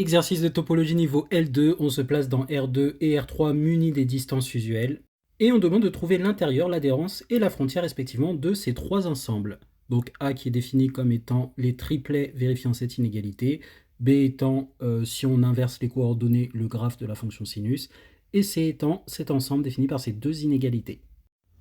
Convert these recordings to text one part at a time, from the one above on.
Exercice de topologie niveau L2, on se place dans R2 et R3 munis des distances usuelles, et on demande de trouver l'intérieur, l'adhérence et la frontière respectivement de ces trois ensembles. Donc A qui est défini comme étant les triplets vérifiant cette inégalité, B étant, si on inverse les coordonnées, le graphe de la fonction sinus, et C étant cet ensemble défini par ces deux inégalités.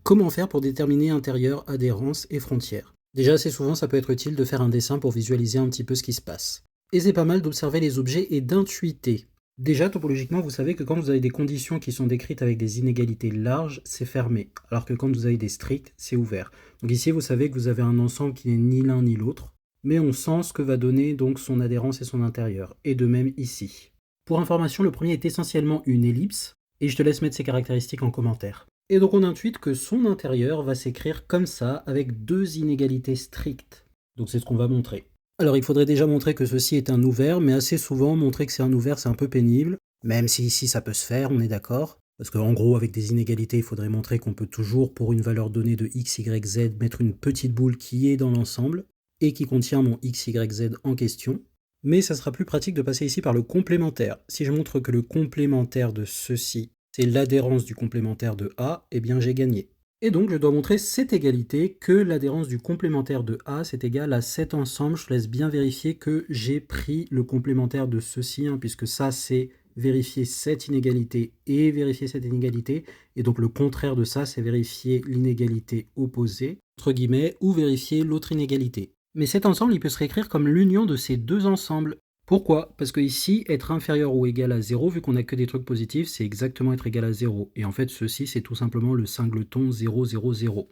Comment faire pour déterminer intérieur, adhérence et frontière? Déjà, assez souvent, ça peut être utile de faire un dessin pour visualiser un petit peu ce qui se passe. Et c'est pas mal d'observer les objets et d'intuiter. Déjà, topologiquement, vous savez que quand vous avez des conditions qui sont décrites avec des inégalités larges, c'est fermé, alors que quand vous avez des stricts, c'est ouvert. Donc ici, vous savez que vous avez un ensemble qui n'est ni l'un ni l'autre, mais on sent ce que va donner donc son adhérence et son intérieur, et de même ici. Pour information, le premier est essentiellement une ellipse, et je te laisse mettre ses caractéristiques en commentaire. Et donc on intuite que son intérieur va s'écrire comme ça, avec deux inégalités strictes. Donc c'est ce qu'on va montrer. Alors il faudrait déjà montrer que ceci est un ouvert, mais assez souvent montrer que c'est un ouvert c'est un peu pénible, même si ici ça peut se faire, on est d'accord. Parce qu'en gros avec des inégalités il faudrait montrer qu'on peut toujours pour une valeur donnée de x, y, z mettre une petite boule qui est dans l'ensemble, et qui contient mon x, y, z en question. Mais ça sera plus pratique de passer ici par le complémentaire. Si je montre que le complémentaire de ceci, c'est l'adhérence du complémentaire de A, eh bien j'ai gagné. Et donc je dois montrer cette égalité, que l'adhérence du complémentaire de A, c'est égal à cet ensemble. Je laisse bien vérifier que j'ai pris le complémentaire de ceci, puisque ça c'est vérifier cette inégalité et vérifier cette inégalité. Et donc le contraire de ça, c'est vérifier l'inégalité opposée, entre guillemets, ou vérifier l'autre inégalité. Mais cet ensemble, il peut se réécrire comme l'union de ces deux ensembles. Pourquoi? Parce que ici, être inférieur ou égal à 0, vu qu'on n'a que des trucs positifs, c'est exactement être égal à 0. Et en fait, ceci, c'est tout simplement le singleton 0, 0, 0.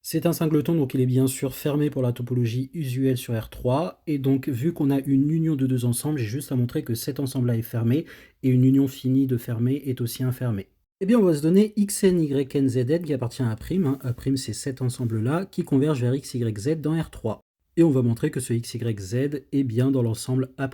C'est un singleton, donc il est bien sûr fermé pour la topologie usuelle sur R3. Et donc, vu qu'on a une union de deux ensembles, j'ai juste à montrer que cet ensemble-là est fermé, et une union finie de fermé est aussi infermée. Eh bien, on va se donner xn, yn, zn qui appartient à A'. A', c'est cet ensemble-là qui converge vers x, y, z dans R3. Et on va montrer que ce x, y, z est bien dans l'ensemble A'.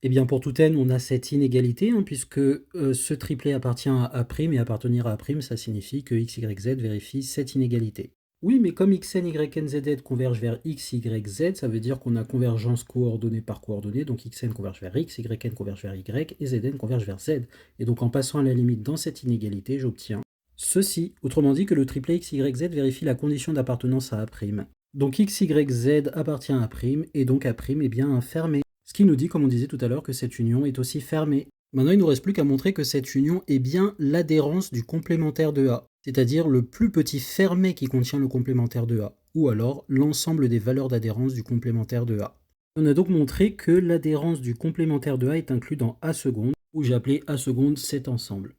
Et bien pour tout n, on a cette inégalité, puisque ce triplet appartient à A', et appartenir à A', ça signifie que x, y, z vérifie cette inégalité. Oui, mais comme xn, yn, zn convergent vers x, y, z, ça veut dire qu'on a convergence coordonnée par coordonnée, donc xn converge vers x, yn converge vers y, et zn converge vers z. Et donc en passant à la limite dans cette inégalité, j'obtiens ceci, autrement dit que le triplet x, y, z vérifie la condition d'appartenance à A'. Donc x, y, z appartient à A', et donc A' est bien un fermé. Ce qui nous dit, comme on disait tout à l'heure, que cette union est aussi fermée. Maintenant, il ne nous reste plus qu'à montrer que cette union est bien l'adhérence du complémentaire de A, c'est-à-dire le plus petit fermé qui contient le complémentaire de A, ou alors l'ensemble des valeurs d'adhérence du complémentaire de A. On a donc montré que l'adhérence du complémentaire de A est inclus dans A seconde, où j'ai appelé A seconde cet ensemble.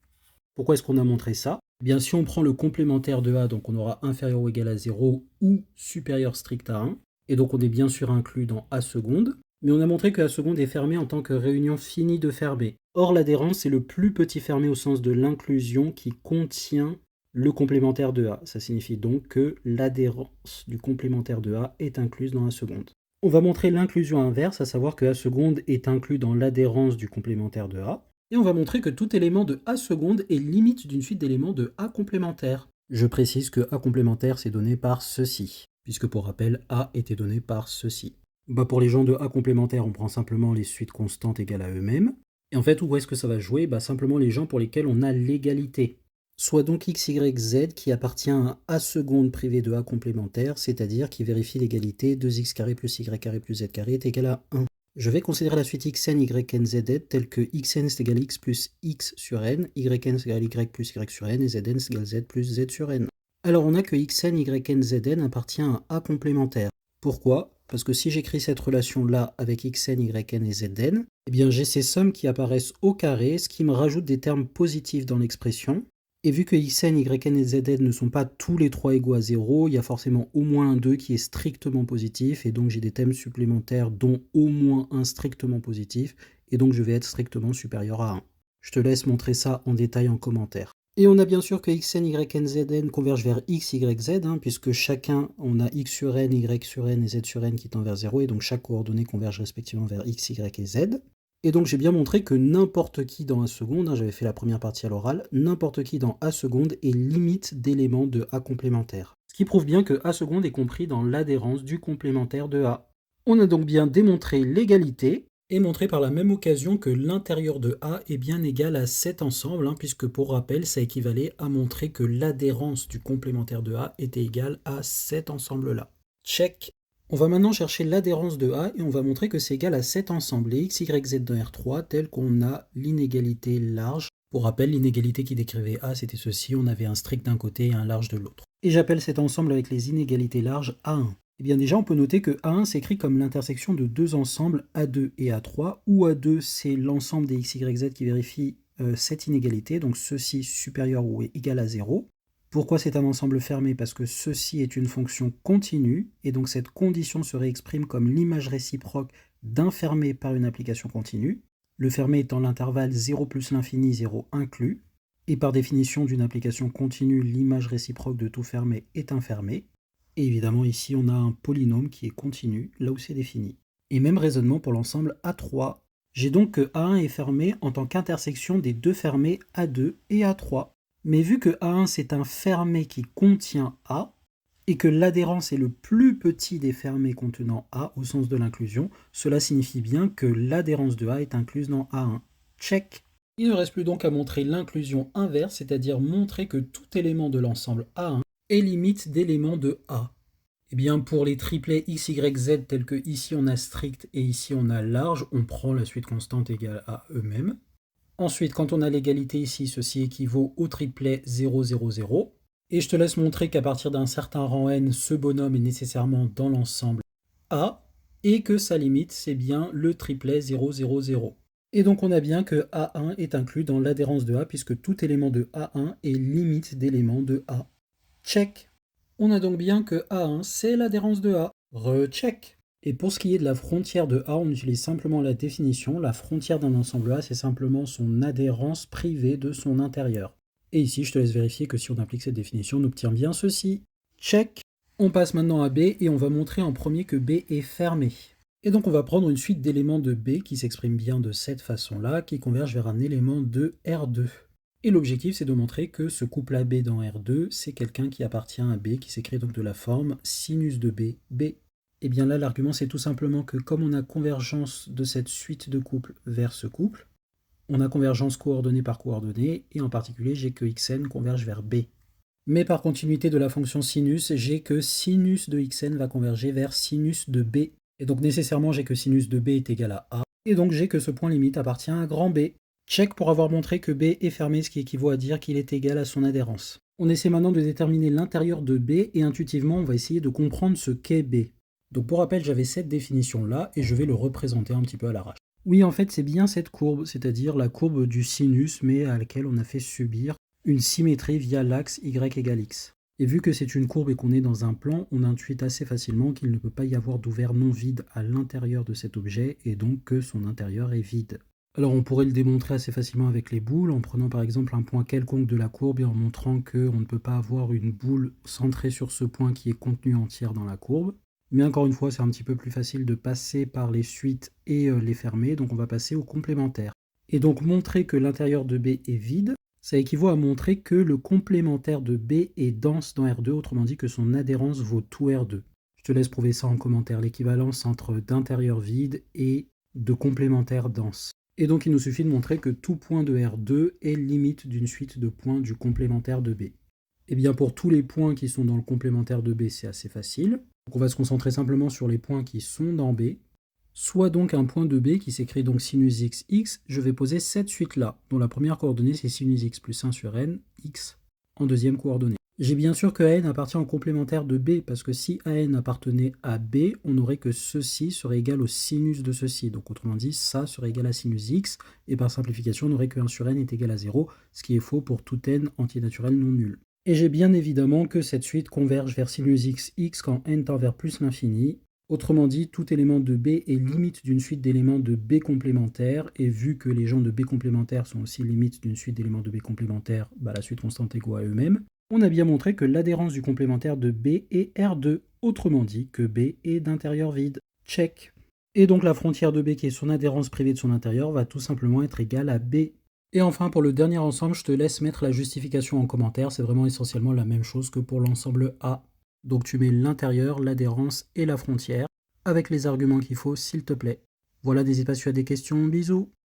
Pourquoi est-ce qu'on a montré ça? Eh bien, si on prend le complémentaire de A, donc on aura inférieur ou égal à 0 ou supérieur strict à 1, et donc on est bien sûr inclus dans A seconde, mais on a montré que A seconde est fermé en tant que réunion finie de fermés. Or, l'adhérence, c'est le plus petit fermé au sens de l'inclusion qui contient le complémentaire de A. Ça signifie donc que l'adhérence du complémentaire de A est incluse dans A seconde. On va montrer l'inclusion inverse, à savoir que A seconde est inclus dans l'adhérence du complémentaire de A. Et on va montrer que tout élément de A seconde est limite d'une suite d'éléments de A complémentaire. Je précise que A complémentaire, c'est donné par ceci, puisque pour rappel, A était donné par ceci. Pour les gens de A complémentaire, on prend simplement les suites constantes égales à eux-mêmes. Et en fait, où est-ce que ça va jouer? Simplement les gens pour lesquels on a l'égalité. Soit donc x, y, z qui appartient à A seconde privé de A complémentaire, c'est-à-dire qui vérifie l'égalité 2x carré plus y carré plus z carré est égal à 1. Je vais considérer la suite xn, yn, zn telle que xn c'est égal à x plus x sur n, yn c'est égal à y plus y sur n, et zn c'est égal à z plus z sur n. Alors on a que xn, yn, zn appartient à A complémentaire. Pourquoi? Parce que si j'écris cette relation-là avec xn, yn et zn, eh bien j'ai ces sommes qui apparaissent au carré, ce qui me rajoute des termes positifs dans l'expression. Et vu que xn, yn et zn ne sont pas tous les trois égaux à 0, il y a forcément au moins un d'eux qui est strictement positif, et donc j'ai des termes supplémentaires dont au moins un strictement positif, et donc je vais être strictement supérieur à 1. Je te laisse montrer ça en détail en commentaire. Et on a bien sûr que xn, yn, zn convergent vers x, y, z, puisque chacun, on a x sur n, y sur n et z sur n qui tend vers 0, et donc chaque coordonnée converge respectivement vers x, y et z. Et donc j'ai bien montré que n'importe qui dans A seconde, j'avais fait la première partie à l'oral, n'importe qui dans A seconde est limite d'éléments de A complémentaire. Ce qui prouve bien que A seconde est compris dans l'adhérence du complémentaire de A. On a donc bien démontré l'égalité, Et montrer par la même occasion que l'intérieur de A est bien égal à cet ensemble, puisque pour rappel, ça équivalait à montrer que l'adhérence du complémentaire de A était égale à cet ensemble-là. Check. On va maintenant chercher l'adhérence de A et on va montrer que c'est égal à cet ensemble, les x, y, z dans R3, tel qu'on a l'inégalité large. Pour rappel, l'inégalité qui décrivait A, c'était ceci, on avait un strict d'un côté et un large de l'autre. Et j'appelle cet ensemble avec les inégalités larges A1. Eh bien déjà, on peut noter que A1 s'écrit comme l'intersection de deux ensembles A2 et A3, où A2 c'est l'ensemble des x, y, z qui vérifie cette inégalité, donc ceci supérieur ou égal à 0. Pourquoi c'est un ensemble fermé? Parce que ceci est une fonction continue, et donc cette condition se réexprime comme l'image réciproque d'un fermé par une application continue, le fermé étant l'intervalle 0 plus l'infini, 0 inclus, et par définition d'une application continue, l'image réciproque de tout fermé est un fermé. Et évidemment, ici, on a un polynôme qui est continu, là où c'est défini. Et même raisonnement pour l'ensemble A3. J'ai donc que A1 est fermé en tant qu'intersection des deux fermés A2 et A3. Mais vu que A1 c'est un fermé qui contient A, et que l'adhérence est le plus petit des fermés contenant A au sens de l'inclusion, cela signifie bien que l'adhérence de A est incluse dans A1. Check. Il ne reste plus donc à montrer l'inclusion inverse, c'est-à-dire montrer que tout élément de l'ensemble A1 est limite d'éléments de A. Eh bien, pour les triplets x, y, z, tels que ici on a strict et ici on a large, on prend la suite constante égale à eux-mêmes. Ensuite, quand on a l'égalité ici, ceci équivaut au triplet 0, 0, 0. Et je te laisse montrer qu'à partir d'un certain rang n, ce bonhomme est nécessairement dans l'ensemble A, et que sa limite, c'est bien le triplet 0, 0, 0. Et donc on a bien que A1 est inclus dans l'adhérence de A, puisque tout élément de A1 est limite d'élément de A. Check. On a donc bien que A1, c'est l'adhérence de A. Recheck. Et pour ce qui est de la frontière de A, on utilise simplement la définition. La frontière d'un ensemble A, c'est simplement son adhérence privée de son intérieur. Et ici, je te laisse vérifier que si on applique cette définition, on obtient bien ceci. Check. On passe maintenant à B et on va montrer en premier que B est fermé. Et donc on va prendre une suite d'éléments de B qui s'expriment bien de cette façon-là, qui convergent vers un élément de R2. Et l'objectif, c'est de montrer que ce couple AB dans R2, c'est quelqu'un qui appartient à B, qui s'écrit donc de la forme sinus de B, B. Et bien là, l'argument, c'est tout simplement que comme on a convergence de cette suite de couples vers ce couple, on a convergence coordonnée par coordonnée, et en particulier, j'ai que xn converge vers B. Mais par continuité de la fonction sinus, j'ai que sinus de xn va converger vers sinus de B. Et donc nécessairement, j'ai que sinus de B est égal à A, et donc j'ai que ce point limite appartient à grand B. Check pour avoir montré que B est fermé, ce qui équivaut à dire qu'il est égal à son adhérence. On essaie maintenant de déterminer l'intérieur de B, et intuitivement, on va essayer de comprendre ce qu'est B. Donc pour rappel, j'avais cette définition-là, et je vais le représenter un petit peu à l'arrache. Oui, en fait, c'est bien cette courbe, c'est-à-dire la courbe du sinus, mais à laquelle on a fait subir une symétrie via l'axe y égale x. Et vu que c'est une courbe et qu'on est dans un plan, on intuite assez facilement qu'il ne peut pas y avoir d'ouvert non vide à l'intérieur de cet objet, et donc que son intérieur est vide. Alors on pourrait le démontrer assez facilement avec les boules, en prenant par exemple un point quelconque de la courbe et en montrant qu'on ne peut pas avoir une boule centrée sur ce point qui est contenue entière dans la courbe. Mais encore une fois, c'est un petit peu plus facile de passer par les suites et les fermer, donc on va passer au complémentaire. Et donc montrer que l'intérieur de B est vide, ça équivaut à montrer que le complémentaire de B est dense dans R2, autrement dit que son adhérence vaut tout R2. Je te laisse prouver ça en commentaire, l'équivalence entre d'intérieur vide et de complémentaire dense. Et donc il nous suffit de montrer que tout point de R2 est limite d'une suite de points du complémentaire de B. Et bien pour tous les points qui sont dans le complémentaire de B, c'est assez facile. Donc on va se concentrer simplement sur les points qui sont dans B. Soit donc un point de B qui s'écrit donc sinus x, x, je vais poser cette suite-là, dont la première coordonnée c'est sinus x plus 1 sur n, x, en deuxième coordonnée. J'ai bien sûr que AN appartient au complémentaire de B, parce que si AN appartenait à B, on aurait que ceci serait égal au sinus de ceci. Donc autrement dit, ça serait égal à sinus x, et par simplification, on aurait que 1 sur n est égal à 0, ce qui est faux pour tout n antinaturel non nul. Et j'ai bien évidemment que cette suite converge vers sinus x, x quand n tend vers plus l'infini. Autrement dit, tout élément de B est limite d'une suite d'éléments de B complémentaires, et vu que les gens de B complémentaires sont aussi limites d'une suite d'éléments de B complémentaires, la suite constante égale à eux-mêmes, on a bien montré que l'adhérence du complémentaire de B est R2, autrement dit que B est d'intérieur vide. Check. Et donc la frontière de B qui est son adhérence privée de son intérieur va tout simplement être égale à B. Et enfin, pour le dernier ensemble, je te laisse mettre la justification en commentaire, c'est vraiment essentiellement la même chose que pour l'ensemble A. Donc tu mets l'intérieur, l'adhérence et la frontière, avec les arguments qu'il faut, s'il te plaît. Voilà, n'hésite pas si tu as des questions, bisous.